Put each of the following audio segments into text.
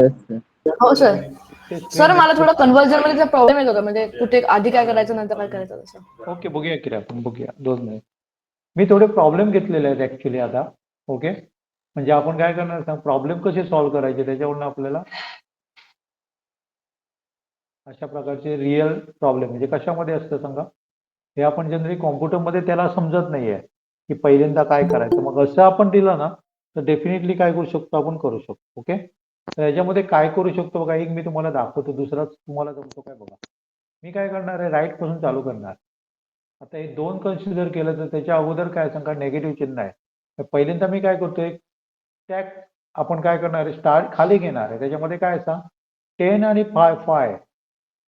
हो सर. ते sir screen मला थोडा रिफ्रेश. कन्व्हर्जन मध्ये प्रॉब्लेम येत होता, म्हणजे कुठे आधी काय करायचं नंतर काय करायचं तसं. ओके, बघूया की रे आपण, बघूया 2 मिनिट. मी थोडे प्रॉब्लेम घेतलेले आहेत ऍक्च्युली आता. ओके, म्हणजे आपण काय करणार सांग, प्रॉब्लेम कसे सॉल्व्ह करायचे त्याच्यावरून आपल्याला अशा प्रकारचे रिअल प्रॉब्लेम म्हणजे कशामध्ये असतं सांगा, हे आपण जनरली कॉम्प्युटरमध्ये त्याला समजत नाहीये की पहिल्यांदा काय करायचं. मग असं आपण दिलं ना तर डेफिनेटली काय करू शकतो, आपण करू शकतो. ओके, तर याच्यामध्ये काय करू शकतो बघा, एक मी तुम्हाला दाखवतो, दुसराच तुम्हाला जमतो काय बघा. मी काय करणार आहे, राईट पासून चालू करणार. आता हे 2 कन्सिडर केलं तर त्याच्या अगोदर काय सांगा, नेगेटिव्ह चिन्ह आहे. तर पहिल्यांदा मी काय करतोय, त्या आपण काय करणार आहे, स्टार्ट खाली घेणार आहे. त्याच्यामध्ये काय सांग 10 आणि 5.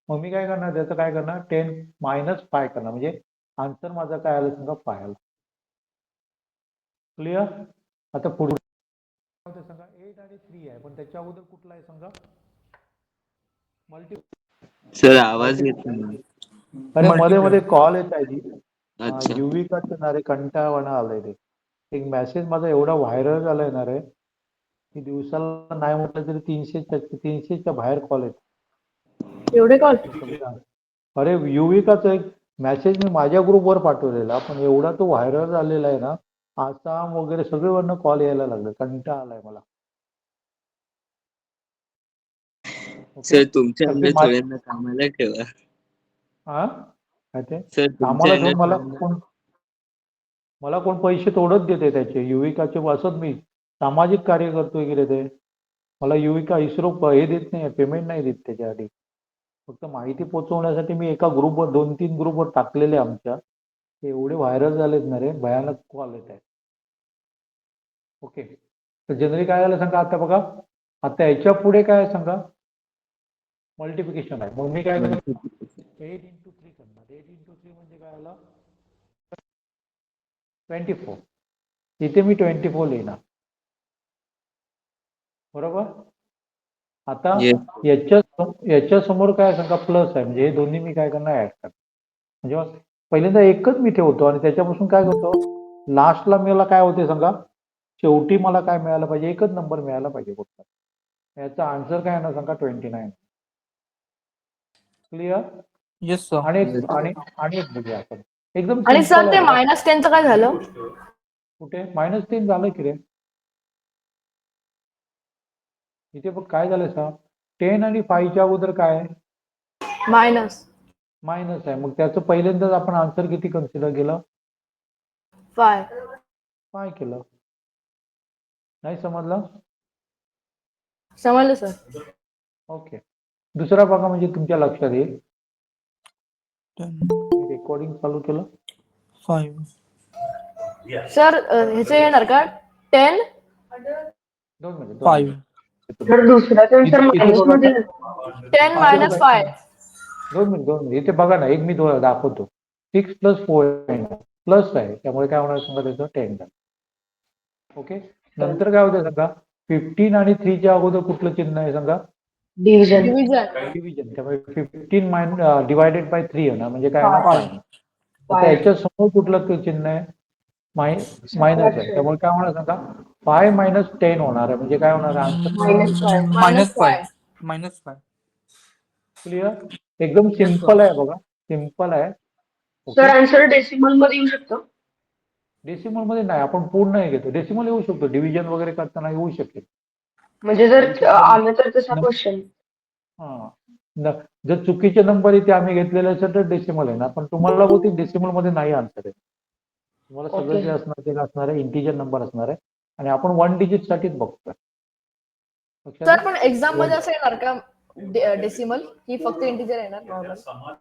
मग मी काय करणार, त्याचं काय करणार, 10 - 5 करणार, म्हणजे आन्सर माझा काय आलं सांगा, 5 आला. क्लिअर. आता पुढे सांगा 8 आणि 3 आहे, पण त्याच्या अगोदर कुठला आहे सांगा, मल्टी. सर आवाज येत नाही. अरे मध्ये मल्टिप्लाय. मध्ये कॉल येत आहे जी. अच्छा. युविका रे कंटाळवाणा आलंय ते. एक मेसेज माझा एवढा व्हायरल झालाय ना रे, की दिवसाला नाही म्हटलं तरी 300च्या बाहेर कॉल येतो. एवढे कॉल. अरे युविकाचा एक मेसेज मी माझ्या ग्रुपवर पाठवलेला, पण एवढा तो व्हायरल झालेला आहे ना, आसाम वगैरे सगळीवरनं कॉल यायला लागले, कंटाळा आलाय मला. ओके, सर तुमच्या अगदी अंडर थोड्यांना कामाला ठेवा. हा काय ते सर तुमच्या कामाला अंडर ठेवून थोड्यांना. मला कोण पैसे तोडत देते त्याचे, युविकाचे असत, मी सामाजिक कार्य करतोय की रे ते. मला युविका इस्रो हे देत नाही, पेमेंट नाही देत त्याच्यासाठी. फक्त माहिती पोहोचवण्यासाठी मी एका ग्रुपवर 2-3 ग्रुपवर टाकलेले आमच्या, ते एवढे व्हायरल झालेत ना रे, भयानक कॉल येत आहे. ओके, तर जनरली काय झालं सांगा, आता बघा, आता याच्या पुढे काय आहे सांगा, मल्टिप्लिकेशन आहे. मग मी काय करणार, 8 × 3 करणार. 8 × 3 म्हणजे काय आलं, 24. इथे मी 24 लिहिणार, बरोबर. आता येस. याच्या समोर काय सांगा, प्लस आहे, म्हणजे हे दोन्ही मी काय करणार, ऍड करणार. म्हणजे पहिल्यांदा एकच मी ठेवतो आणि त्याच्यापासून काय करतो, लास्टला मला काय होते सांगा, शेवटी मला काय मिळालं पाहिजे, एकच नंबर मिळाला पाहिजे फक्त. याचा आन्सर काय आहे ना सांगा, 29. क्लिअर. Yes sir. आणि एक बघूया आपण, एकदम आणि सिंपल सर आहे ते बघा. -10चं काय झालं. कुठे -3 झालं की रे, इथे बघ काय झालंय सांग, 10 आणि 5च्या अगोदर काय आहे, मायनस मायनस आहे. मग त्याचं पहिल्यांदाच आपण आन्सर किती कन्सिडर केलं, 5. 5 केलं. नाही समजलं. समजलं सर. ओके, दुसरा बघा, म्हणजे तुमच्या लक्षात येईल. 10, रेकॉर्डिंग चालू केलं. 5. सर ह्याचे येणार का 10. 2 मिनिट 5. तर दुसऱ्याचा विचार इथे मायनस बघा, मध्ये. 10 इथे - बघा, 5. 2 मिनिट इथे बघा ना, एक मी दाखवतो. 6 + 4 प्लस आहे, त्यामुळे काय होणार सांगा, त्याचं 10 झालं. ओके, नंतर काय होतं सांगा, 15 आणि 3च्या अगोदर कुठलं चिन्ह आहे सांगा, डिव्हिजन. डिव्हिजन. डिव्हिजन. त्यामुळे 15 डिवायडेड बाय 3 आहे ना, म्हणजे काय होणार, 5. आता 5. याच्या समोर कुठलं चिन्ह आहे, मायनस आहे, त्यामुळे काय होणार सांगा, 5 - 10 होणार आहे, म्हणजे काय होणार, आन्सर -5. -5. -5. क्लिअर. एकदम येस सिंपल सर. आहे बघा, सिंपल आहे. सर ओके, आन्सर डेसिमल मध्ये येऊ शकतो. डेसिमल मध्ये नाही, आपण पूर्ण हे घेतो. डेसिमल येऊ शकतो, डिव्हिजन वगैरे करताना येऊ शकेल. म्हणजे जर आलं तर तसा क्वेश्चन. हा, जर चुकीचे नंबर इथे आम्ही घेतलेले असेल तर डेसिमल आहे ना, पण तुम्हाला बहुतेक डेसिमल मध्ये नाही आन्सर आहे. तुम्हाला सगळं ओके. जे असणार ते असणार आहे, इंटिजर नंबर असणार आहे, आणि आपण 1 डिजिट साठीच बघतोय. सर पण एक्झाम मध्ये असं येणार का डेसिमल, की फक्त इंटिजर येणार नॉर्मल.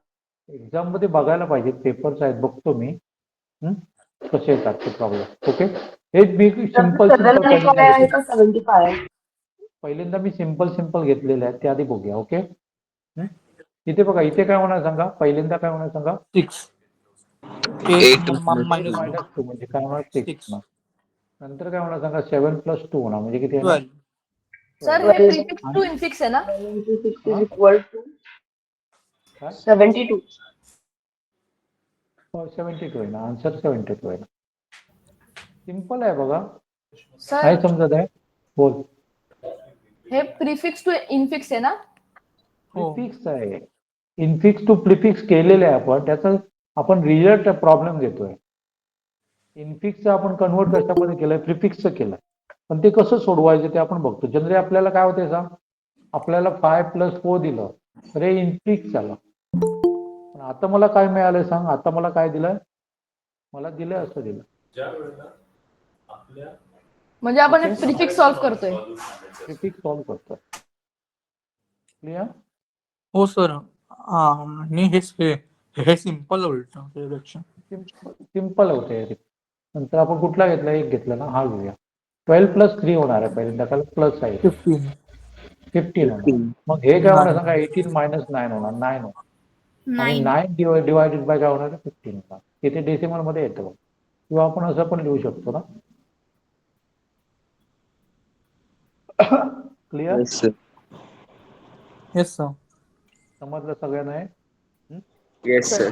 एक्झाम मध्ये बघायला पाहिजे, पेपर्स आहेत, बघतो मी कसे येतात ते प्रॉब्लेम. ओके, हेच मी सिंपल काय आहे का 75 आहे. पहिल्यांदा मी सिंपल घेतलेले आहेत, ते आधी बघूया. ओके, इथे बघा, इथे काय होणार सांगा, पहिल्यांदा काय होणार सांगा, 6. 8 8 -2. -2 म्हणजे काय होणार, 6 6. होणार. नंतर काय होणार सांगा, 7 + 2 होणार, म्हणजे किती येणार, 12. सर हे प्रीफिक्स टू इन्फिक्स आहे ना. 7 × 6 = काय 72. 72 आहे ना, आन्सर 72 आहे ना. सिंपल आहे बघा, सर नाही समजत आहे, बोल. हे प्रिफिक्स टू इनफिक्स आहे ना? हो प्रिफिक्स आहे. इनफिक्स टू प्रिफिक्स केलेलं आहे आपण, त्याचा आपण रिझल्ट प्रॉब्लेम घेतोय. इनफिक्सचं आपण कन्वर्ट कशामध्ये केलंय, प्रिफिक्सचं केलंय. पण ते कसं सोडवायचं ते आपण बघतो. जनरली आपल्याला काय होतंय सांग, आपल्याला 5+4 दिलं तर हे इनफिक्स झालं. पण आता मला काय मिळालंय सांग, आता मला काय दिलंय, मला दिलंय असं दिलं. म्हणजे आपण ओके, प्रिफिक्स सॉल्व्ह करतोय. प्रिफिक्स सॉल्व्ह करतो. क्लिअर? हो सर. आणि हे सिम्पल उलट त्यापेक्षा. सिम्पल होते. नंतर आपण कुठला घेतला, एक घेतला ना, हा घेऊया. 12+3 होणार आहे पहिल्यांदा, कारण प्लस आहे. 15 15 होणार. 15. मग हे काय होणार 9 सांगा, 18 - 9 होणार, 9 होणार. आणि 9. 9 डिवायडेड बाय काय होणार, 15 होणार. इथे डेसिमल मध्ये येतं बघ. किंवा आपण असं पण लिहू शकतो ना. Clear? Yes, sir. Yes sir. समजलं सगळ्यांना हे? Yes, sir.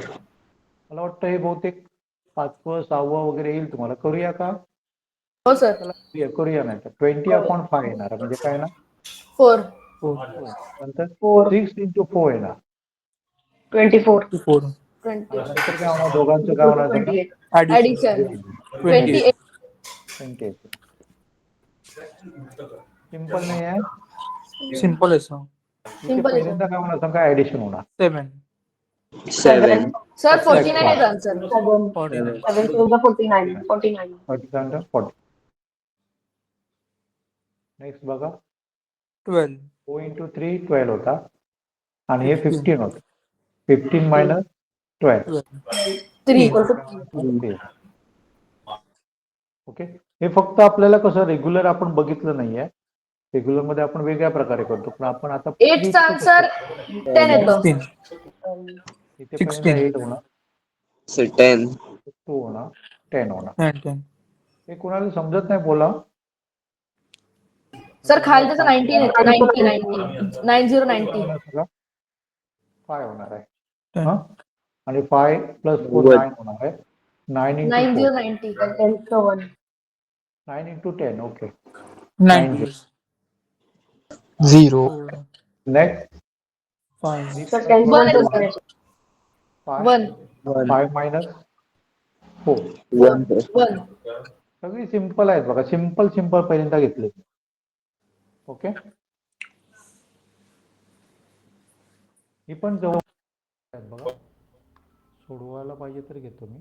मला वाटतं हे बहुतेक 5वं 6वं वगैरे येईल तुम्हाला. करूया का? हो सर. चला करूया. नाही तर 20/5 येणार म्हणजे काय ना, 4. नंतर 4 6 × 4 येणार. 24 4 20. नंतर काय होणार, दोघांचं काय होणार सांगा, 28 ऍडिशन ऍडिशन 28 28. 28. सिंपल नाही आहे. सिम्पल आहे सर. इथे सिंपल आहे पहिल्यांदा सर. काय होणार सांगा, ऍडिशन होणार. 7 7. सर 49 Subtract आहे आन्सर. 7 49 7 to the 49 40. नेक्स्ट बघा, 12 4 × 3 12 होता आणि हे 15 15 होतं. 15 - 12 12 3. equal to 3. 3. ओके. हे फक्त आपल्याला कसं रेग्युलर आपण बघितलं नाहीये. रेग्युलर मध्ये आपण वेगळ्या प्रकारे करतो, पण आपण आता 8 चा आन्सर 10 येतो. 16 इथे पहिल्यांदा 16 8 होणार, So 10. 2 होणार, 10 होणार. 10 10 हे कोणाला समजत नाही बोला. सर खालचं 19 येतो. 90 90 90 90. 5 होणार आहे. 10 हा, आणि 5 + 4 90. 9 होणार आहे. 9 × 90 4 90. 10 to 1 9 × 10. Okay. 90 90. 0 next 5 so 10 to 1 1 percentage 1 1. 5 - 4. 1. 1. सगळी सिंपल आहेत बघा. सिंपल पहिल्यांदा घेतले. ओके. ही पण जवळ आहेत बघा. सोडवायला पाहिजे तर घेतो मी.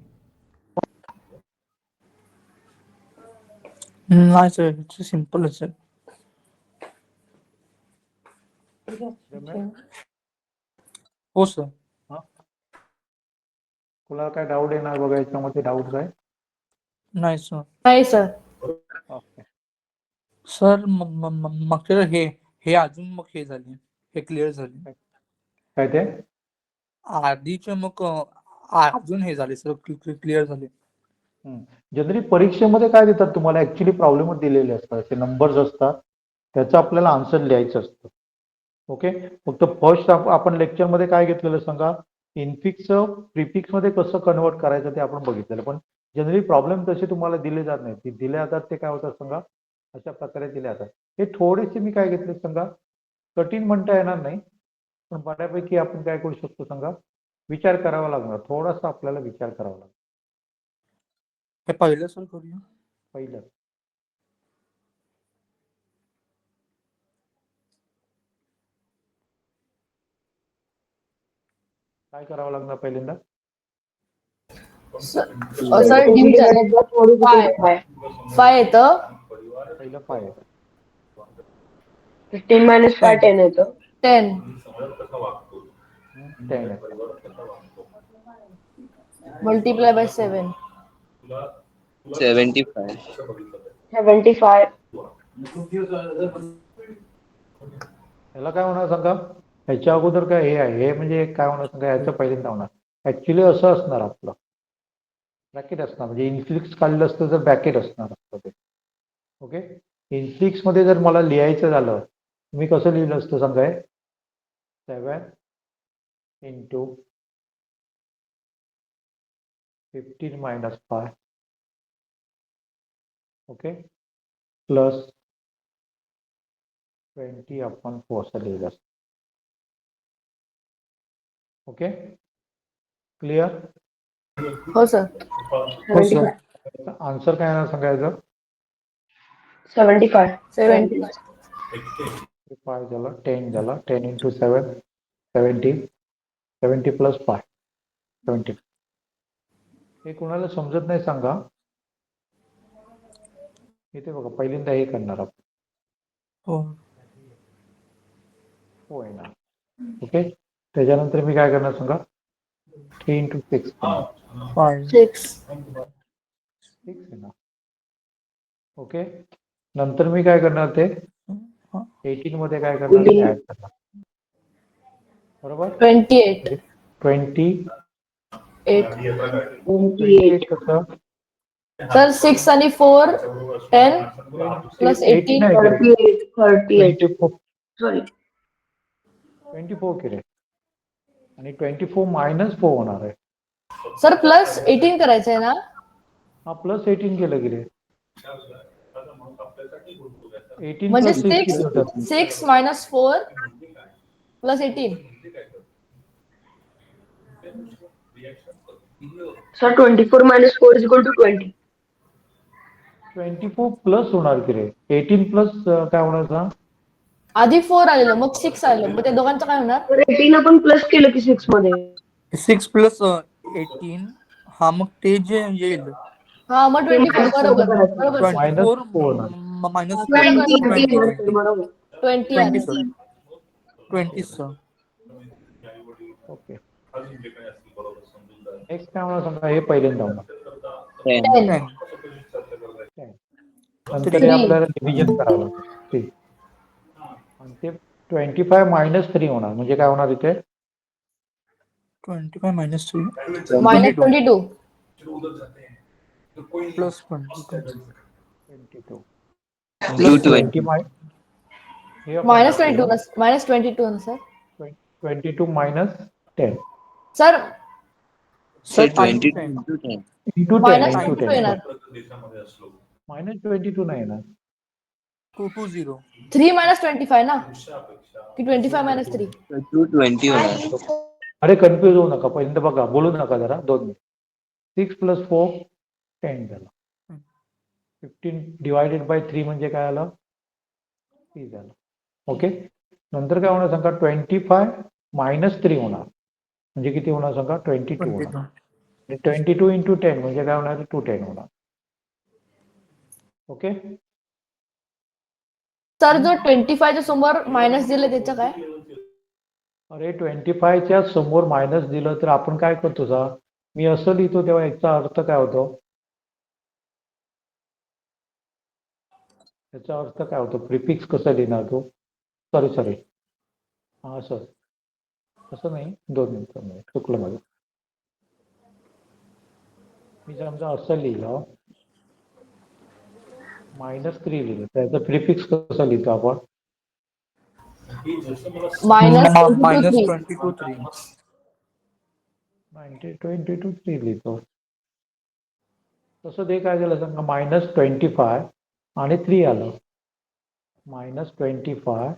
नाही सर, सिम्पलच आहे. रम्या? हो सर. हा, तुला काय डाऊट येणार बघा याच्यामध्ये, डाऊट काय? नाही सर. नाही सर. ओके. सर मग तर हे अजून मग हे झाले, हे क्लिअर झाले. काय ते? आधीचे मग अजून हे झाले सर, क्लिअर झाले. जनरली परीक्षेमध्ये काय देतात तुम्हाला, ऍक्च्युली प्रॉब्लेमच दिलेले असतात, ते नंबर्स असतात, त्याचं आपल्याला आन्सर लिहायचं असतं. ओके. फक्त फर्स्ट आपण लेक्चरमध्ये काय घेतलेलं सांगा, इनफिक्सचं प्रिफिक्समध्ये कसं कन्वर्ट करायचं ते आपण बघितलेलं. पण जनरली प्रॉब्लेम तसे तुम्हाला दिले जात नाही. ते दिले जातात ते काय होतात सांगा, अशा प्रकारे दिले जातात. हे थोडेसे मी काय घेतले सांगा, कठीण म्हणता येणार नाही, पण बऱ्यापैकी आपण काय करू शकतो सांगा, विचार करावा लागणार, थोडासा आपल्याला विचार करावा लागणार. हे पहिलं सर करूया. पहिलं काय करावं लागणार पहिल्यांदा? सर डिव्हिजन 5 येतं. पहिलं 5 15 - 5 10 येतं. 10 10 मल्टिप्लाय बाय 7. 75. 75 याला काय होणार सांगा, ह्याच्या अगोदर काय हे आहे, हे म्हणजे काय होणार सांगा, ह्याचं पहिल्यांदा होणार. ऍक्च्युली असं असणार, आपलं ब्रॅकेट असणार, म्हणजे इन्फ्लिक्स काढलं असतं तर ब्रॅकेट असणार असतं ते. ओके. इन्फ्लिक्स मध्ये जर मला लिहायचं झालं, मी कसं लिहिलं असतं सांगा, 7 × 15 - 5 ओके प्लस 20/4 असं लिहिलं असतं. Okay, clear? हो सर. हो सर. 75. आन्सर काय येणार सांगायचं? 75. 70. 5 झालं, 10 झालं, 10 into 7 70, 70 plus 5 70. हे कोणाला समजत नाही सांगा. इथे बघा, पहिल्यांदा हे करणार आपण. हो. हो आहे ना. ओके, त्याच्यानंतर मी काय करणार सांगा? 3 into 6 करणार. 5. 6. 6 आहे ना. ओके, नंतर मी काय करणार ते 18 मध्ये काय करणार ते ऍड करणार. बरोबर? 28. 28 28. कसं? सर 6 आणि 4 10 प्लस 18 18 आहे का रे? 38. 24 सॉरी. 24 केले आणि 24 मायनस 4 होणार आहे. सर प्लस 18 करायचं आहे ना. हा प्लस 18 केलं गेले. 18 म्हणजे प्लस 6 किती होतात? 6 minus 4 plus 18. Sir, 24 minus 4 is equal to 20. 24 plus होणार की रे. 18 प्लस काय होणार सांग? आधी 4 आलेलं मग 6 आलेलं मग त्या दोघांचं काय होणार? तर 18 आपण प्लस केलं की 6 मध्ये. 6 प्लस 18. हा मग ते जे येईल हा मग 24 बरोबर बरोबर सर. मायनस 24 होणार. मायनस 20 20. 20 बरोबर. 20 20 आहे. सर. 20 सर. ओके, नेक्स्ट काय होणार सांगा? हे पहिल्यांदा होणार. 10. 10. 10. नंतर हे आपल्याला डिव्हिजन करावं लागेल. 3 आणि ते 25 मायनस 3 होणार. म्हणजे काय होणार इथे? 25 मायनस 3 मायनस 22. प्लस 22 22 Plus 20 हे मायनस आपण 22 मायनस 22 ना sir. 22 minus 10 sir sir 20 10 into 10. Into 10 minus into 22 10 येणार. मायनस 22 नाही येणार. 220. 3 मायनस 25 ना की 25 मायनस 3. 220 होणार. अरे कन्फ्युज होऊ नका. पहिल्यांदा बघा, बोलू नका जरा. 2 मिनिट. 6 प्लस 4 10 झालं. 15 डिवायडेड बाय 3 म्हणजे काय आलं? 3 झालं. ओके, नंतर काय होणार सांगा? 25 मायनस 3 होणार. म्हणजे किती होणार सांगा? 22 होणार. 22 इंटू 10 म्हणजे काय होणार? 210 होणार. ओके, सर जो 25 च्या समोर मायनस दिले त्याचं काय? अरे 25 च्या समोर मायनस दिलं तर आपण काय करतो सा? मी असं लिहितो तेव्हा याचा अर्थ काय होतो? याचा अर्थ काय होतो? प्रिफिक्स कसं लिहिणार तो? सॉरी हा सर, असं नाही. 2 मिनिटं, चुकलं माझं. मी समजा असं लिहिलं मायनस 3 लिहिलं, त्याचं प्रिफिक्स कसं लिहितो आपण? Minus minus 22 22 3. 22 3 लिहितो. तसं ते काय झालं सांगा? मायनस 25 आणि 3 आलं. मायनस 25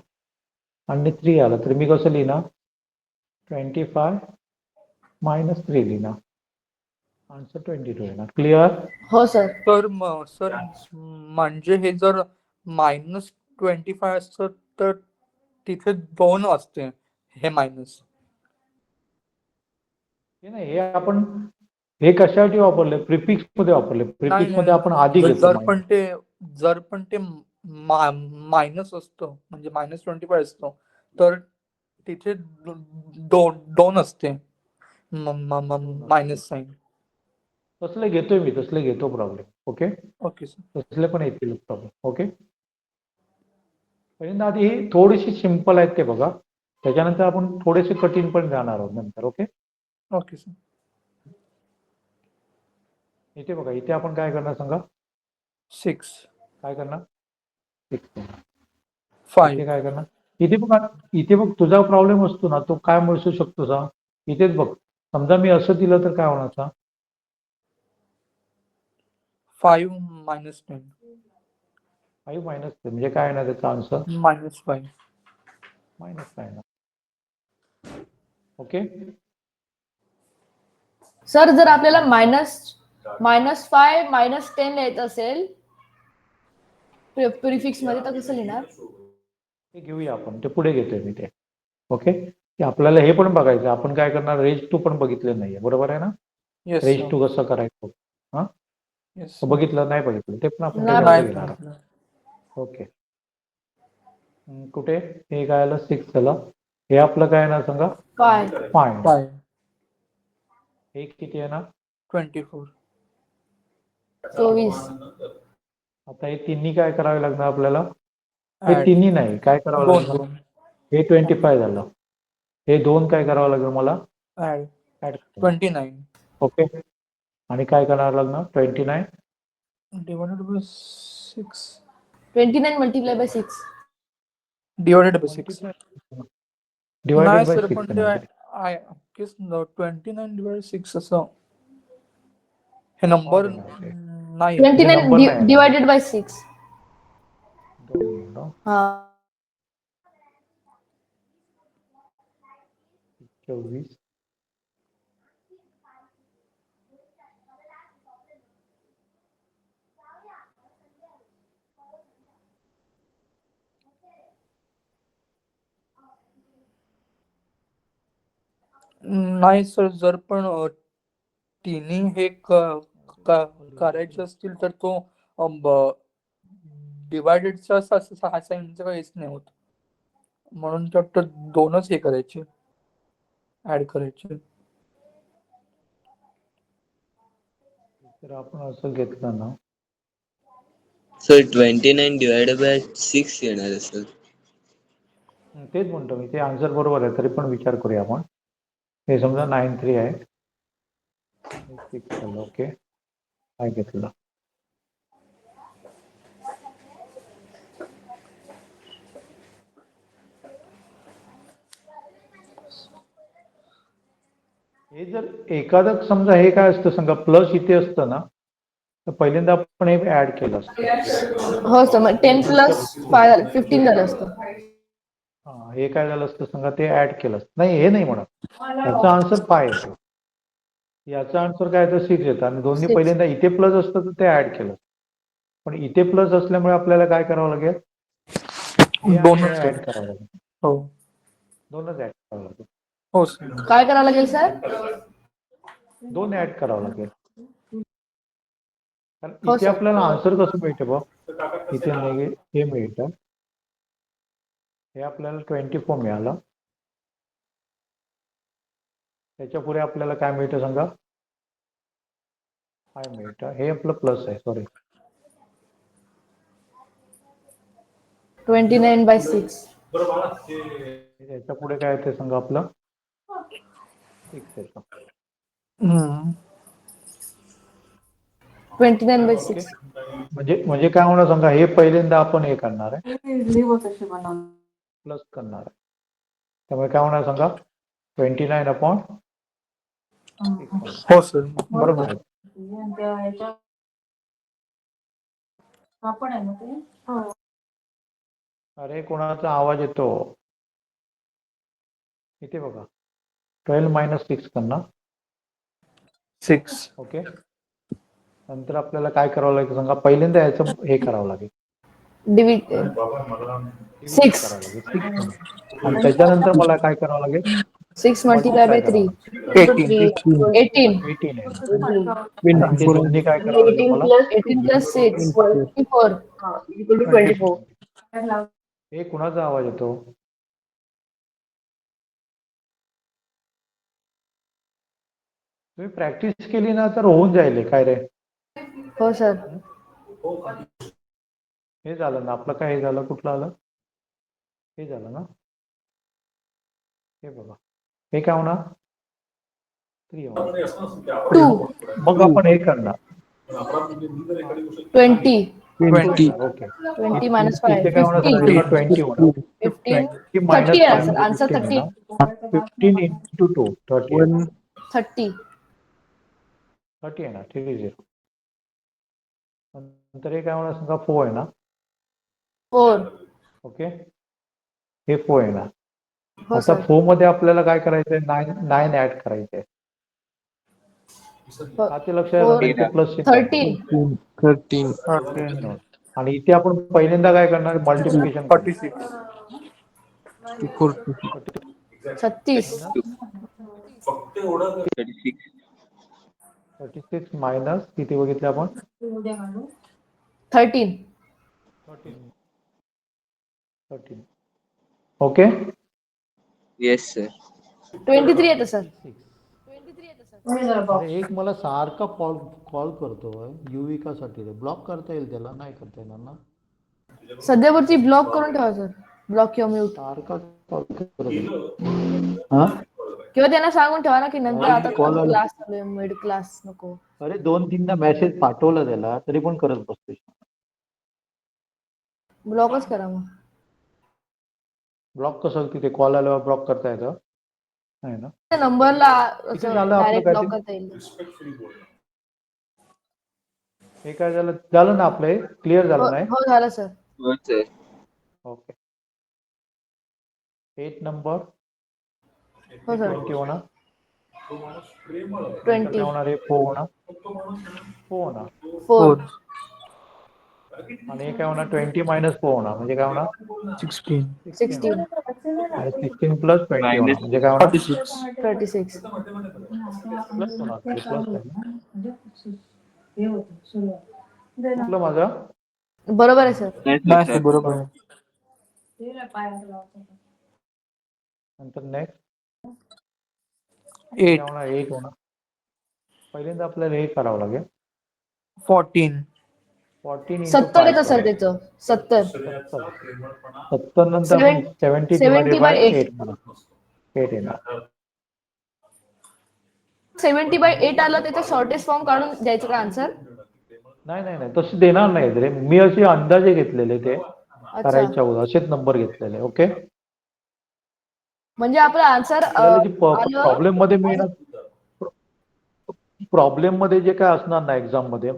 आणि 3 आलं तर मी कसं लिहिणार? 25 मायनस 3 लिहिणार. आन्सर 22 येणार. क्लिअर? हो सर. सर म्हणजे हे जर मायनस 25 असतं तर तिथे 2 असते हे मायनस. हे नाही, हे आपण हे कशासाठी वापरले? प्रिफिक्स मध्ये वापरले. प्रिफिक्स मध्ये आपण आधी घेतो. जर पण ते मायनस असतं म्हणजे मायनस 25 असतं तर तिथे 2 असते मायनस साईन. तसले घेतोय मी, तसले घेतो प्रॉब्लेम. Okay, okay sir. तसले पण येतील प्रॉब्लेम. ओके, पहिल्यांदा आधी हे थोडीशी सिंपल आहेत ते बघा, त्याच्यानंतर आपण थोडेसे कठीण पण जाणार आहोत नंतर. Okay, okay sir. इथे बघा, इथे आपण काय करणार सांगा? 6 काय करणार? 6. 5 इथे काय करणार? इथे बघ तुझा प्रॉब्लेम असतो ना, तो काय मिळू शकतो सा? इथेच बघ, समजा मी असं दिलं तर काय होणार सा? 5 मायनस 10. 5 मायनस म्हणजे काय येणार त्याचा आन्सर? -5. मायनस काय येणार? ओके. सर जर आपल्याला -5 -10 लिहायचं असेल प्रिफिक्स मध्ये तर कसं लिहिणार? ते घेऊया आपण, ते पुढे घेतोय मी ते. ओके. की आपल्याला हे पण बघायचं, आपण काय करणार, रेज टू पण बघितलं नाहीये, बरोबर आहे ना? Yes raise sir. टू कसं करायचं? हा, येस बघितलं नाही बघितलं ते पण आपण नाही त्याच्यामध्ये नाही. घेणार. ओके. कुठे हे काय आलं 6 झालं. हे आपलं काय येणार सांगा? 5 5. 5. हे किती येणार? 24. 24 आता हे तिन्ही काय करावे लागणार आपल्याला? हे Add. तिन्ही नाही, काय करावं दोन लागणार? दोन. हे 25 झालं. हे 2 काय करावं लागेल मला? Add. ऍड. 29 ओके. आणि काय करावं लागणार? 29 divided by 6. 29 multiply by 6 Divided by 6. Divided नाही बाय सर 6 पण ते येणार. 29 divided 6 असं हे नंबर Odd येणार ते. नाही. हे number 29 नाही. डिवायडेड बाय 6 2 मिनिटं. हा 24 नाही सर जर पण तिन्ही हे करायचे असतील तर तो डिवायडेडचा सहा साईनचं काहीच नाही होत म्हणून फक्त दोनच हे करायचे ऍड करायचे. तर आपण असं घेतलं ना, सर 29 डिवाइडेड बाय 6 येणार आहे सर. तेच म्हणतो मी, ते आन्सर बरोबर आहे, तरी पण विचार करूया आपण. हे समजा 9-3 आहे. 6 झालं. ओके. काय घेतलं? हे जर एखादं समजा हे काय असतं सांगा, प्लस इथे असतं ना, तर पहिल्यांदा आपण हे ऍड केलं असतं. हो सर मग 10 प्लस 5 15 झालं असतं. हा, हे काय झालं असतं सांगा, ते ऍड केलं असतं. नाही, हे नाही म्हणत. याचा आन्सर 5 येतो. याचा आन्सर काय येतं? 6 येतं. आणि दोन्ही 6 पहिल्यांदा इथे प्लस असतं तर ते ऍड केलं. पण इथे प्लस असल्यामुळे आपल्याला काय करावं लागेल? दोनच ऍड करावं लागेल. हो दोनच ऍड करावं लागेल. हो सर. काय करावं लागेल सर? 2 ऍड करावं लागेल. कारण हो इथे सर. आपल्याला आन्सर कसं मिळतं बघ, इथे हे मिळतं, हे आपल्याला 24 मिळालं. त्याच्या पुढे आपल्याला काय मिळतं सांगा? 5 मिळतं. हे आपलं प्लस आहे, सॉरी. 29 बाय 6 त्याच्या पुढे काय येते सांगा आपलं? 6 येतं. 29 बाय ओके. 6 म्हणजे काय होणार सांगा, हे पहिल्यांदा आपण हे करणार आहे, प्लस करणार आहे. त्यामुळे काय होणार सांगा? 29/6. हो सर बरोबर. अरे कोणाचा आवाज येतो? इथे बघा, 12 - 6 करणार. 6. ओके. नंतर आपल्याला काय करावं लागेल सांगा? पहिल्यांदा याचं हे करावं लागेल, डिव्हिड डिव्हिड 6 करावं लागेल 6 ने. आणि त्याच्यानंतर मला काय करावं लागेल? 6 मल्टिप्लाय मल्टिप्लाय बाय 3 करावं लागेल. 18 18 आहे. आणि ते दोन्ही काय करावं लागेल 18 मला? plus 18 plus 6 24 24 equal to 24. हे कुणाचा आवाज येतो? तुम्ही प्रॅक्टिस केली ना तर होऊन जाईल. काय रे? हो सर. हे झालं ना आपलं, काय हे झालं? कुठलं आलं? हे झालं ना, हे बघा, हे काय होणार? 3 होणार. 2 मग आपण हे करणार 20 20. ओके. 20 minus 5 इथे काय होणार सांगा? 50 याला 20 होणार. 15 की 30 आहे सर. -5 आन्सर 15 30 येणार. 15 × 2 30 येणार. 30 30 येणार. 30. नंतर हे काय होणार सांगा? 4 येणार. 4. ओके, हे 4 येणार. हो आता सर. 4 मध्ये आपल्याला काय करायचंय, 9 ऍड करायचंय. का ते लक्षात आलं नाही, ते प्लस 13. 13. आणि इथे आपण पहिल्यांदा काय करणार, मल्टिप्लिकेशन 46. 36. 36. 36 मायनस किती बघितले आपण, 13. 13. Okay, Yes, sir. 23 येतं सर. अरे एक मला सारखा कॉल कॉल करतोय युविकासाठी, ब्लॉक करता येईल त्याला, नाही करता येणार ना? सध्यावरती ब्लॉक करून ठेवा सर. ब्लॉक किंवा म्यूट. सारखा कॉल करतोय. हा, किंवा त्यांना सांगून ठेवा ना की नंतर मला आता कॉल आला. क्लास चालू आहे, मिड क्लास नको. अरे 2-3दा मेसेज पाठवला त्याला, तरी पण करत बसतोय. ब्लॉकच करा मग. ब्लॉक कसं, तिथे कॉल आल्यावर ब्लॉक करता येतं? नाही ना? त्या नंबरला किती झालं आपलं डायरेक्ट काय ब्लॉक ते? करता येईल. हे काय झालं, झालं ना आपलं, हे क्लिअर झालं नाही? हो झालं सर. हो, sir. ओके, 8 नंबर हो सर. 20 होणार, 20. काय होणार आहे, 4 होणार, 4 होणार. 4. आणि हे काय होणार, 20 मायनस 4 होणार, म्हणजे काय होणार, 16. 16. आणि 16 प्लस 20 होणार, म्हणजे काय होणार, 46. 36. प्लस होणार, हे प्लस आहे ना? चुकलं माझं? बरोबर आहे सर. नाही sir, बरोबर आहे. नंतर नेक्स्ट 8. काय होणार, 8 होणार. पहिल्यांदा आपल्याला हे करावं लागेल, 14. 14 इंटू 70 येतं 5 सर त्याचं. 70. 70 नंतर आपण 70 डिवायडेड 70 बाय by 8 8 येणार. 70/8 आलं त्याचा शॉर्टेस्ट फॉर्म काढून द्यायचं का आन्सर? नाही नाही नाही, तसे देणार नाही रे, मी असे अंदाजे घेतलेले, ते अच्छा, करायच्या अगोदर असेच नंबर घेतलेले. ओके, म्हणजे आपलं आन्सर आपल्याला जी आलं. प्रॉब्लेम मध्ये मिळणार, प्रॉब्लेम मध्ये जे काय असणार ना एक्झाम मध्ये,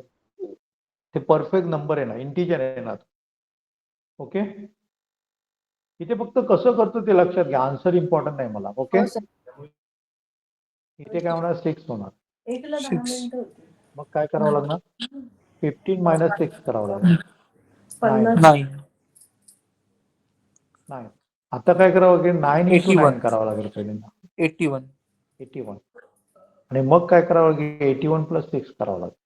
ते परफेक्ट नंबर येणार, इंटिजर येणार. ओके, इथे फक्त कसं करतो ते लक्षात घ्या, आन्सर इम्पॉर्टंट नाही मला. ओके, हो सर. इथे काय होणार, 6 होणार. 6. मग काय करावं लागणार, 15 मायनस 6 करावं लागणार, 9. 9. 9. आता काय करावं लागेल, 9 इंटू 9 81. करावं लागेल पहिल्यांदा, 81. 81. आणि मग काय करावं लागेल, 81 प्लस 6 करावं लागेल.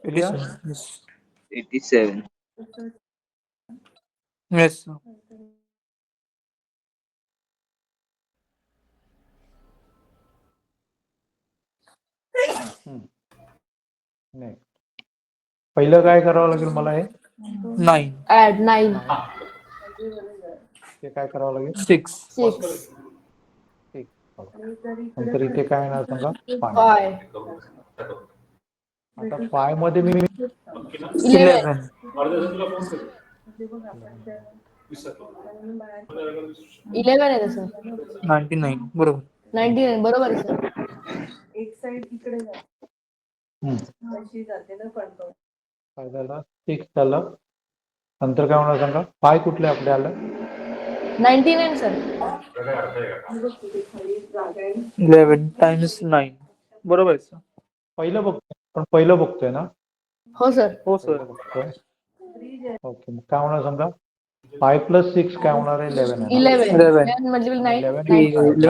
87. Yes. 87. Yes, sir. नाही, पहिलं काय करावं लागेल मला, हे 9. ऍड 9. ते काय करावं लागेल, 6. 6. 6. नंतर इथे काय येणार सांगा, 5. 5. आता 5 मध्ये मी 11. 11. 11 आहे सर. 99. बरोबर. 99 बरोबर आहे सर. काय झालं, 6 झालं. नंतर काय होणार सांगा, 5 कुठले आपले आलं, 99 सर. 11 times 9. बरोबर आहे sir. पहिलं बघतोय, पण पहिलं बघतोय ना, हो सर. हो sir. पहिलं बघतोय. ओके, मग काय होणार सांगा, 5 प्लस 6 काय होणार आहे, 11 येणार. 11. 11. 11 म्हणजे 9. 11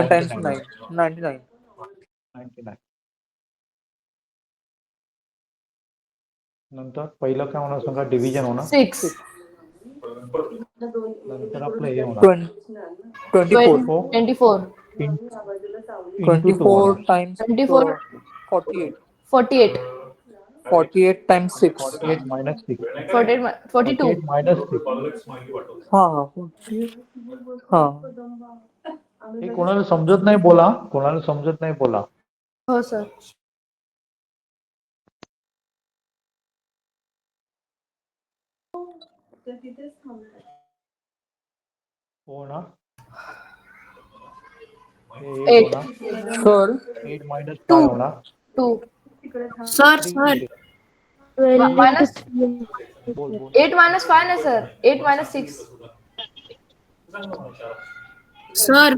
times 99. 9. 99. 99. नंतर पहिलं काय होणार सांगा, डिव्हिजन होणार. 6. नंतर आपलं हे होणार, 24. 24. इंटू 2 24 होणार. times 24. 48. 48. 48 times 6. 48 मायनस 6. 48. 42. 48 मायनस 6. हाँ. हाँ. हे कोणाला समजत नाही बोला, कोणाला समजत नाही बोला. हो सर. हो ना, 8. Sir. 8 मायनस 5 होणार. 2. सर सर मायनस बोल बोल. 8 minus 5 ना sir, 8 minus 6. Sir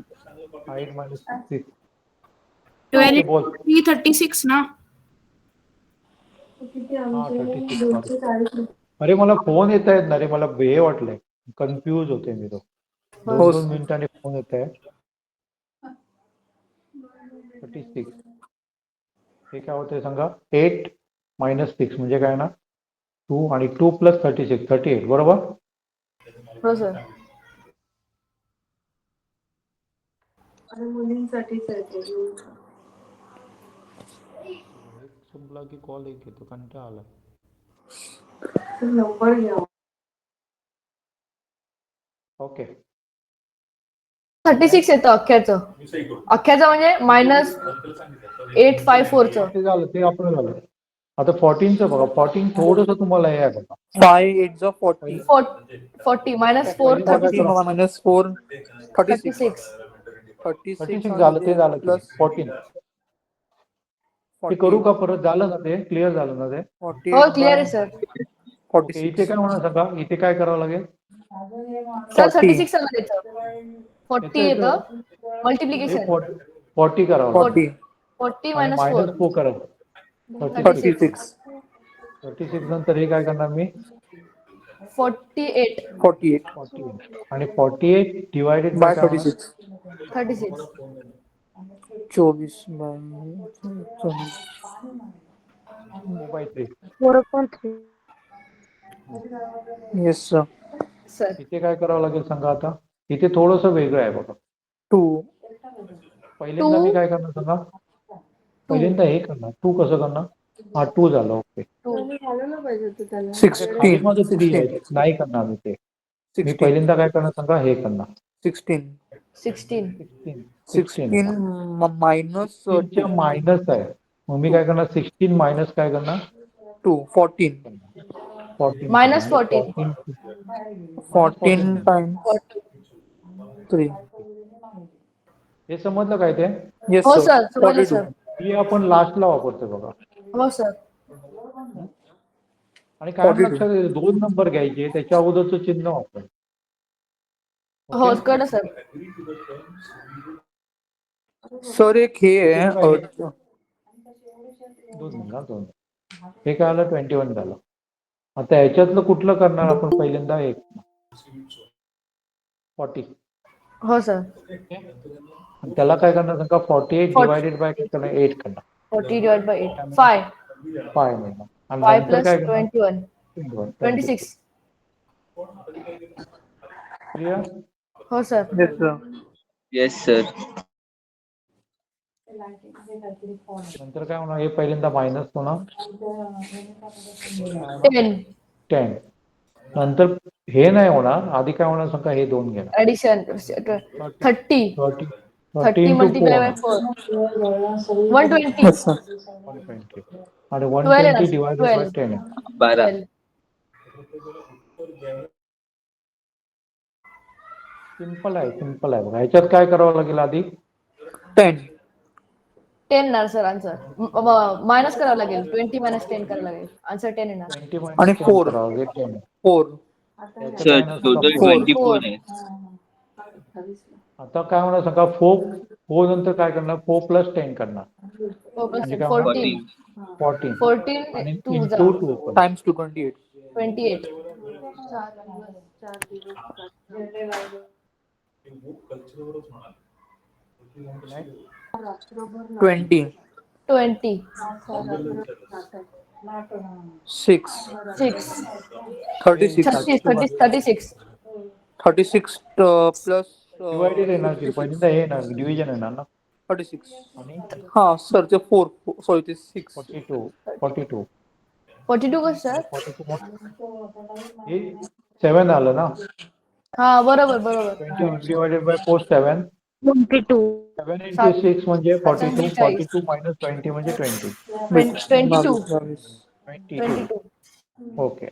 8 minus 6. 12 okay बोल. 36 ना. हा 36. अरे मला फोन येत आहेत ना रे, मला हे वाटलंय, कन्फ्यूज होते मी तो. हो. 2 मिनिटांनी फोन येत आहे. 36. हे काय होतंय सांगा. 8 minus 6 म्हणजे काय ना, 2 आणि 2 plus 36 38 बरोबर. हो सर. संपला की कॉल एक येतो, कंटाळा आला. ओके 36 येतं अख्ख्याचं म्हणजे -8554चं. ते झालं, ते आपलं झालं. आता 14चं बघा. 14 थोडंसं तुम्हाला हे आहे बघा. 5 8 जा 40. 40 minus 4 पहिल्यांदा काय 40 करा. minus 4 36. 36. 36 झालं, ते झालं. प्लस 14 ते 40. करू का परत. झालं ना ते, क्लिअर झालं ना ते. 48 हो क्लिअर आहे सर. ओके इथे 46. काय होणार सांगा. इथे काय करावं लागेल. सर 40. 36 आलं त्याचं. 40 येतं हे मल्टिप्लिकेशन. 40 करावं लागेल. 40. 40 आणि minus मायनस 4. 4 करावं. 36 36. 36 नंतर हे काय करणार मी. 48. 48 48 आणि 48 डिवायडेड बाय बाय काय होणार. 36. 36. 24 बाय 4/3. 4/3. Yes sir. सर इथे काय करावं लागेल सांगा. आता इथे थोडंसं वेगळं आहे बघा. 2 पहिल्यांदा मी काय करणार सांगा. पहिल्यांदा हे करणार. 2 कसं करणार. हा 2 झालं. ओके खाली 16 माझं 3 आहे. 16 नाही करणार मी ते. मी 16 पहिल्यांदा काय करणार सांगा. हे करणार. 16 16. 16 minus 16च्या 2 मायनस आहे. मग मी काय करणार. 16 मायनस काय करणार. 2 14 14 Minus करणार. 14. 14 times 40. 3. हे समजलं काय ते. येस हो सर. सर समजलं 42 सर. ही आपण लास्टला वापरतो बघा. हो सर. आणि काय 42. लक्षात येईल. 2 नंबर घ्यायचे, त्याच्या अगोदरचं चिन्ह वापरायचं. हो कळलं सर. सर एक हे आहे 2 मिनिट 2. हे काय आलं 21 झालं. आता ह्याच्यातलं कुठलं करणार आपण पहिल्यांदा. 40 हो सर. आणि त्याला काय करणार सांगा. 48 डिवायडेड बाय काय करणार. 8 करणार. 40 divided by 8. 5. 5 मिळणार. आणि 5 नंतर plus काय करणार. 21. 26. क्लिअर. हो sir. Yes sir. Yes, sir. नंतर काय होणार. हे पहिल्यांदा मायनस होणार. 10. 10 नंतर हे नाही होणार. आधी काय होणार सांगा. हे 2 घेणार. Addition. 30. 30 into multiplied 4 by 4. 120. Yes sir. 120 आणि 12 आहे 120 ना, डिवायडेड बाय 12. 10. 12. 12. सिंपल आहे. सिंपल आहे बघा. ह्याच्यात काय करावं लागेल आधी. 10 10 ना सर आन्सर. मायनस करावं लागेल. 20 minus 10 करावं लागेल. आन्सर 10 येणार. 20 आणि minus 10 4. करावं लागेल. 10. 4 याचं Sir, काय होणार सांगा. total 4. 24 आहे. आता काय होणार सांगा. 4 नंतर काय करणार. 4 plus 10 करणार. 4 plus म्हणजे 10. काय होणार. 14. 14 14 आणि 2 into 2 times 228. 28. 20 20. 6 6. 36 36. 36 plus डिवायडेड येणार की. पहिल्यांदा हे येणार. डिव्हिजन येणार ना. 36 आणि हा सर ते 4 सॉरी ते 6 42 42 कसं सर. 42 हे 7 आलं ना. हा बरोबर बरोबर. 20 डिवायडेड बाय 4 7. 22. 7 into 6 म्हणजे 42. 42. 42 minus 20 म्हणजे 20. 22. 22 ओके.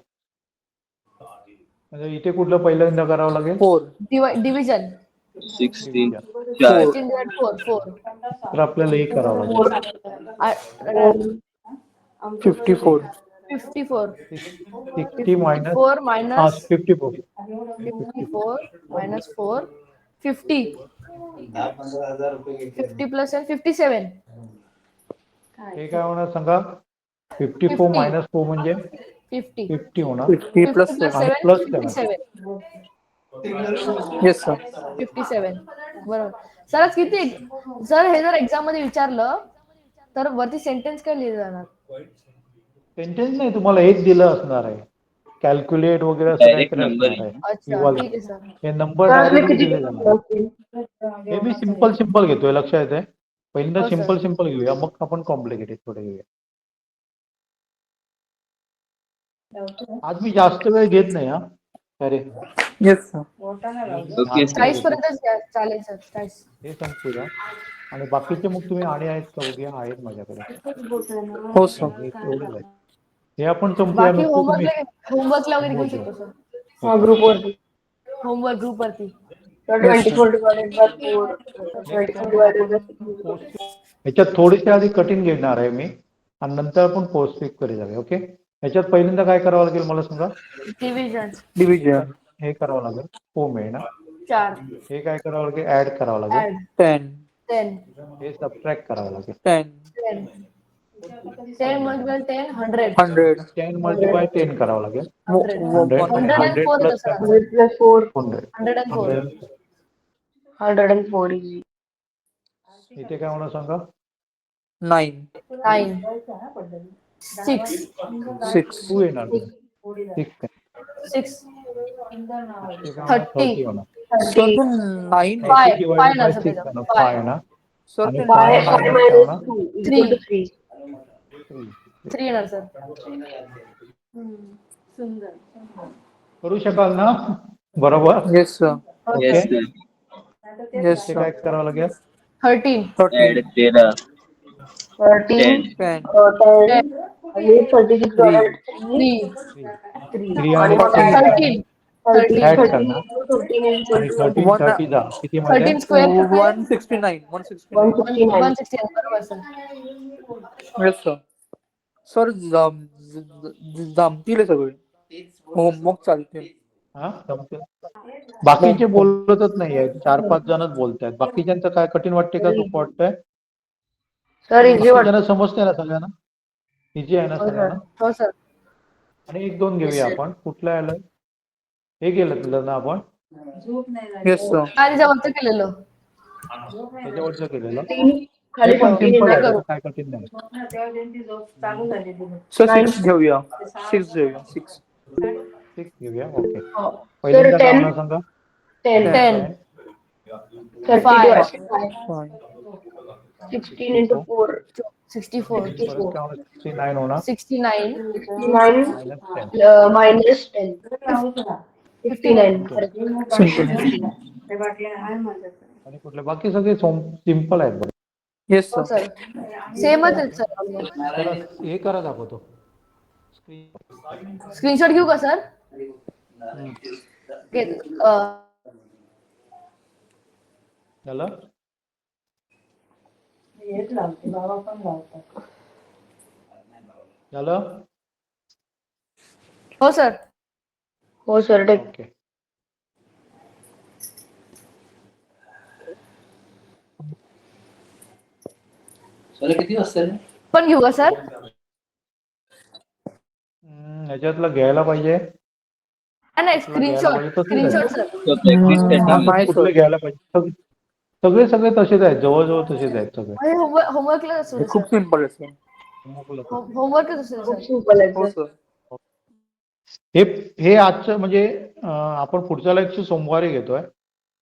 म्हणजे इथे कुठलं पहिल्यांदा करावं लागेल. 4 डिव्हिजन. 16. 4 16 divided 4. 4. तर आपल्याला हे करावं लागेल. 54 54. 60 minus 54 minus 54. 54 minus 4. 50. 50 plus and 57. हे काय होणार सांगा? 54 50. मायनस 4 म्हणजे 50. 50 होणार 50 50 plus plus 7. आणि 7, प्लस 7. 57. Yes, sir. 57. बरोबर. सर आज किती सर हे जर एक्झाम मध्ये विचारलं तर वरती सेंटेन्स काय लिहिलं जाणार? सेंटेन्स नाही, तुम्हाला हेच दिलं असणार आहे. कॅल्क्युलेट वगैरे असं डायरेक्ट काहीतरी नंबर असणार आहे. अच्छा किंवा ठीक आहे सर. हे नंबर डायरेक्टली दिले जाणार. हे मी सिम्पल घेतोय, लक्षात येते. पहिल्यांदा हो, सर. सिम्पल घेऊया, मग आपण कॉम्प्लिकेटेड थोडे घेऊया. आज मी जास्त वेळ घेत नाही हा. अरे Yes, sir. Okay sir. 40 पर्यंतच घ्या. चालेल सर. 40. हे संपूया आणि बाकीचे मग तुम्ही आणि आहेत का बघूया. आहेत माझ्याकडे. हो, sir. हे एवढेच आहेत. हे आपण संपूया. बाकी नुसतं तुम्ही होमवर्कला वगैरे घेऊ शकतो सर. ग्रुप वरती होमवर्क ग्रुप वरती. तर Yes, sir. 24 divided by 4 24 divided by 6. ह्याच्यात थोडेसे आधी कठीण घेणार आहे मी आणि नंतर आपण पोस्ट फिक कडे जाऊया. ओके. ह्याच्यात पहिल्यांदा काय करावं लागेल मला सांगा. Division Division. हे करावं लागेल. होम आहे ना. 4. हे काय करावं लागेल. ऍड करावं लागेल. ऍड 10. 10. हे सबट्रॅक्ट करावं लागेल. 10. 10. 10 multiple 10 100. 100. 10 मल्टिप्लाय 10 करावं लागेल. 100. 100 104 plus येतं सर. 100 plus 4 100. 104. 104 is इथे काय होणार सांगा. 9. 9. 6. 6. 2 येणार. 6 6. ते काय होणार. 30. 30 होणार. Sir, तो 9 आहे. 5. 5 5 ना सर 6 त्याच्यात. होणार. 5. 5 ना. Sir, आणि ते 5 5 minus minus काय होणार. 2 is equal to 3. 3 येणार सर. करू शकाल ना. बरोबर. Yes, sir. Okay. Yes sir. Yes, ते sir. काय करावं लागेल. 13. 13. 13. 13 10. 10 आणि 36 divided 3. 3 3 आणि आणि 13. 13. ऍड 13 करणार. 13 is equal आणि to 13 One- 30 जा किती मध्ये. 13 स्क्वेअर 169. 169. 169. 116 बरोबर सर. Yes, sir. सर जमतील सगळे. होमवर्क चालतील. हा जमतील. बाकीचे बोलतच नाहीये. 4-5 जणच बोलतायत. बाकीच्यांचं काय कठीण वाटते का सोपं वाटतंय. सर इझी वाटतं. बाकीच्यांना समजते ना सगळ्यांना. इझी आहे ना हो, सर. सगळ्यांना. हो सर. आणि 1-2 घेऊया आपण. कुठलं आलं. हे केलं ना आपण. Yes, sir. आणि जवळचं केलेलं. त्याच्यावरचं केलेलं. खाली हे पण 15 सिम्पल आहे. करू. त्याचं काय कठीण नाही. Sir, 6 घेऊया. 6 घेऊया. 6. 6 घेऊया. ओके. हो. पहिल्यांदा सर काय 10 होणार सांगा. 10 10. 30 Five. divided by 5. 16 into 4 64. परत काय होणार. 69 होणार. 69. 69 minus 10. minus 10 59 Simple. आणि कुठले बाकी सगळे सिम्पल आहेत बघा. Yes, हो sir. सर. सेमच आहेत सर ऑलमोस्ट. जरा हे करा दाखवतो. स्क्रीनशॉट घेऊ का सर? झालं. झालं. हो सर. हो सर टेक ओके. पण घेऊ का सर? ह्याच्यातलं घ्यायला पाहिजे. नाही स्क्रीनशॉट. Screenshot sir. कुठलं घ्यायला पाहिजे. सगळे तसेच आहेत. जवळजवळ तसेच आहेत सगळे. होमवर्कला असू हे खूप सिम्पल आहे सर. होमवर्कच असेल खूप सर. सिंपल आहे हो सर. सर. हे आजचं म्हणजे आपण पुढच्या लेक्चर सोमवारी घेतोय.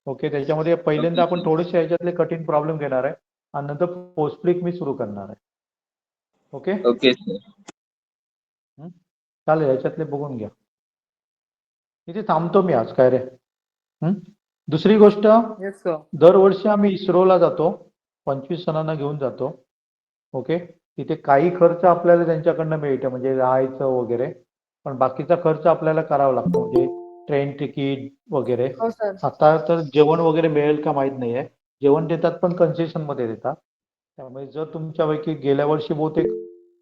ओके. त्याच्यामध्ये पहिल्यांदा आपण थोडेसे ह्याच्यातले कठीण प्रॉब्लेम घेणार आहे आणि नंतर पोस्टफ्लिक मी सुरू करणार आहे. ओके. Okay sir. चालेल. ह्याच्यातले बघून घ्या. इथे थांबतो मी आज. काय रे. दुसरी गोष्ट. Yes, sir. दरवर्षी आम्ही इस्रोला जातो. 25 जणांना घेऊन जातो. ओके. तिथे काही खर्च आपल्याला त्यांच्याकडनं मिळते म्हणजे राहायचं वगैरे, पण बाकीचा खर्च आपल्याला करावा लागतो म्हणजे ट्रेन तिकीट वगैरे. हो सर. आता तर जेवण वगैरे मिळेल का माहित नाहीये. जेवण देतात पण कन्सेशन मध्ये देतात. त्यामुळे जर तुमच्यापैकी गेल्या वर्षी बहुतेक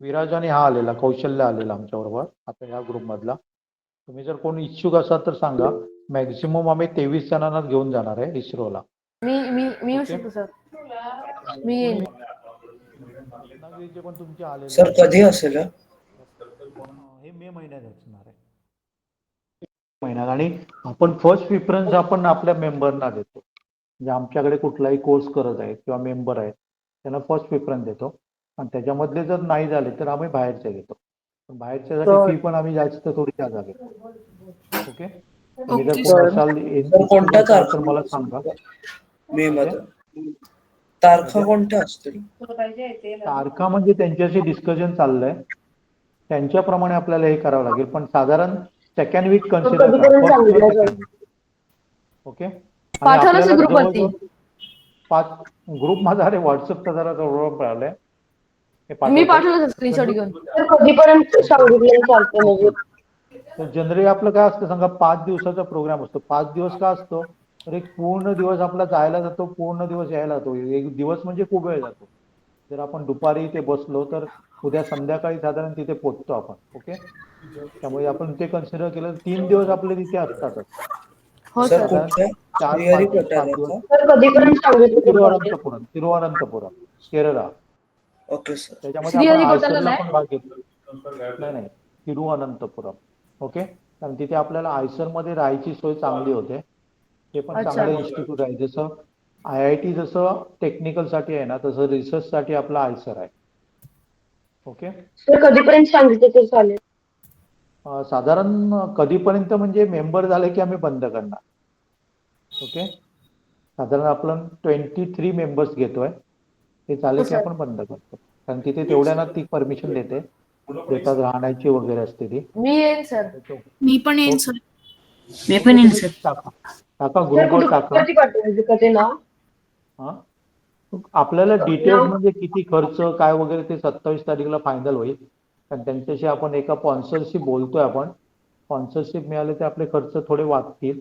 विराज आणि हा आलेला कौशल्य आलेला आमच्याबरोबर आता ह्या ग्रुपमधला. तुम्ही जर कोण इच्छुक असाल तर सांगा. मॅक्झिमम आम्ही 23 जणांना घेऊन जाणार आहे इस्रोला. मी येऊ ओके. शकतो सर. मी येईन. रत्नागिरीचे पण तुमचे आलेले सर आहेत. कधी असेल हे? हे मे महिन्यात असणार आहे. महिन्यात. आणि आपण फर्स्ट प्रिफरन्स आपण आपल्या मेंबरना देतो. म्हणजे आमच्याकडे कुठलाही कोर्स करत आहे किंवा मेंबर आहे त्यांना फर्स्ट प्रिफरन्स देतो. आणि त्याच्यामधले जर नाही झाले तर आम्ही बाहेरचे घेतो. पण बाहेरच्यासाठी फी पण आम्ही जास्त थोडी जागा घेतो. ओके. तुम्ही जर ओके कोण सर. असाल सर कोणत्या इच्छुक असाल तर तारखा मला सांगा. मे मध्ये तारखा कोणत्या असतील? तारखा म्हणजे त्यांच्याशी डिस्कशन चाललंय. त्यांच्याप्रमाणे आपल्याला हे करावं लागेल. पण साधारण सेकंड वीक कन्सिडर करा. कधीपर्यंत फर्स्ट किंवा सांगितलं सेकंड वीक. ओके. आणि पाठवलं सर आपल्याला ग्रुपवरती. जवळजवळ 5 ग्रुप माझा अरे व्हॉट्सअपचा जरा प्रॉब्लेम राहिलाय. हे मी पाठवतो. पाठवलं सर स्क्रीनशॉट घेऊन. सर कधीपर्यंत सांगितलं चालतं म्हणजे? तर जनरली आपलं काय असतं सांगा 5 दिवसाचा प्रोग्राम असतो. 5 दिवस का असतो तर एक पूर्ण दिवस आपला जायला जातो, पूर्ण दिवस यायला जातो. एक दिवस म्हणजे खूप वेळ जातो. जर आपण दुपारी इथे बसलो तर उद्या संध्याकाळी साधारण तिथे पोहोचतो आपण. ओके. त्यामुळे आपण ते कन्सिडर केलं 3 दिवस आपले तिथे असतातच. हो सर सर. साधारण कुठल्या 4-5 दिवस. श्रीहरिकोटाला? सर कधीपर्यंत सांगितलं? तिरुवनंतपुरम केरळा. Okay sir. त्याच्यामध्ये आपण श्रीहरिकोटाला आयसरला नाही? पण भाग घेतला. नाही तिरुवनंतपुरम. ओके. कारण तिथे आपल्याला आयसरमध्ये राहायची सोय चांगली होते. ते पण अच्छा. चांगलं इन्स्टिट्यूट आहे. जसं IIT जसं टेक्निकल साठी आहे ना तसं रिसर्च साठी आपलं आयसर आहे. ओके. सर कधीपर्यंत सांगितलं तर चालेल? साधारण कधीपर्यंत म्हणजे मेंबर झाले की आम्ही बंद करणार. ओके. साधारण आपण 23 मेंबर्स घेतोय. ते झाले हो की सर. आपण बंद करतो. कारण तिथे तेवढ्यांना ती परमिशन देतात राहण्याची वगैरे असते ती. मी येईन सर. मी पण येईन सर. मी पण येईन सर. टाका सर ग्रुपवर टाका. कुठे पाठवायचं का ते नाव? हा. आपल्याला डिटेल्स म्हणजे किती खर्च काय वगैरे ते 27 तारखेला फायनल होईल. कारण त्यांच्याशी आपण एका स्पॉन्सरशी बोलतोय आपण. स्पॉन्सरशिप मिळाले तर आपले खर्च थोडे वाचतील.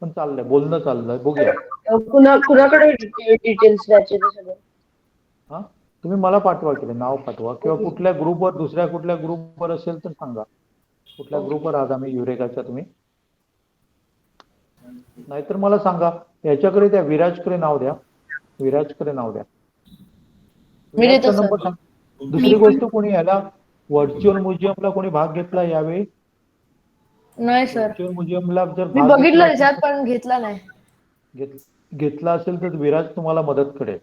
पण चाललंय बोलणं चाललंय बघूया. कुणाकडे डिटेल्स द्यायचे ते सगळं? हा. तुम्ही मला पाठवा की नाव पाठवा किंवा कुठल्या ग्रुपवर दुसऱ्या कुठल्या ग्रुपवर असेल तर सांगा. कुठल्या ग्रुपवर आहात आम्ही युरेकाच्या तुम्ही? नाहीतर मला सांगा. याच्याकडे द्या विराजकडे नाव द्या. विराजकडे नाव द्या. मी देतो विराजचा सर. नंबर सांग. दुसरी गोष्ट कोणी याला व्हर्च्युअल म्युझियमला कोणी भाग घेतला यावेळी? नाही सर. व्हर्च्युअल म्युझियमला जर मी भाग बघितलं घेतला त्याच्यात पण घेतला नाही. घेतला असेल तर विराज तुम्हाला मदत करेल.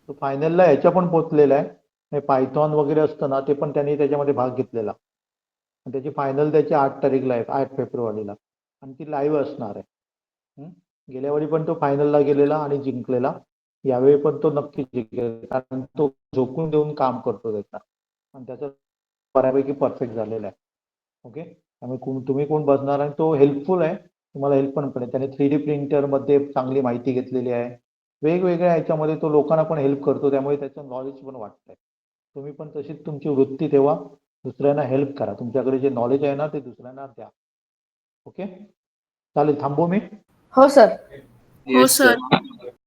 तो फायनलला ह्याच्या पण पोहोचलेला आहे. पायथॉन वगैरे असतं ना ते पण त्यांनी त्याच्यामध्ये भाग घेतलेला. आणि त्याची फायनल त्याची 8 तारीखला आहे 8 फेब्रुवारीला. आणि ती लाईव्ह असणार आहे. गेल्या वेळी पण तो फायनलला गेलेला आणि जिंकलेला. यावेळी पण तो नक्की जिंकेल कारण तो झोकून देऊन काम करतो त्याचा. आणि त्याचा बऱ्यापैकी परफेक्ट झालेला आहे. ओके. त्यामुळे तुम्ही कोण बसणार आणि तो हेल्पफुल आहे. तुम्हाला हेल्प पण करेल. त्याने 3D प्रिंटरमध्ये चांगली माहिती घेतलेली आहे. वेगवेगळ्या ह्याच्यामध्ये तो लोकांना पण हेल्प करतो. त्यामुळे त्याचं नॉलेज पण वाटतंय. तुम्ही पण तशीच तुमची वृत्ती ठेवा. दुसऱ्यांना हेल्प करा. तुमच्याकडे जे नॉलेज आहे ना ते दुसऱ्यांना द्या. ओके. चालेल थांबू मी. हो सर. हो Yes, sir. सर.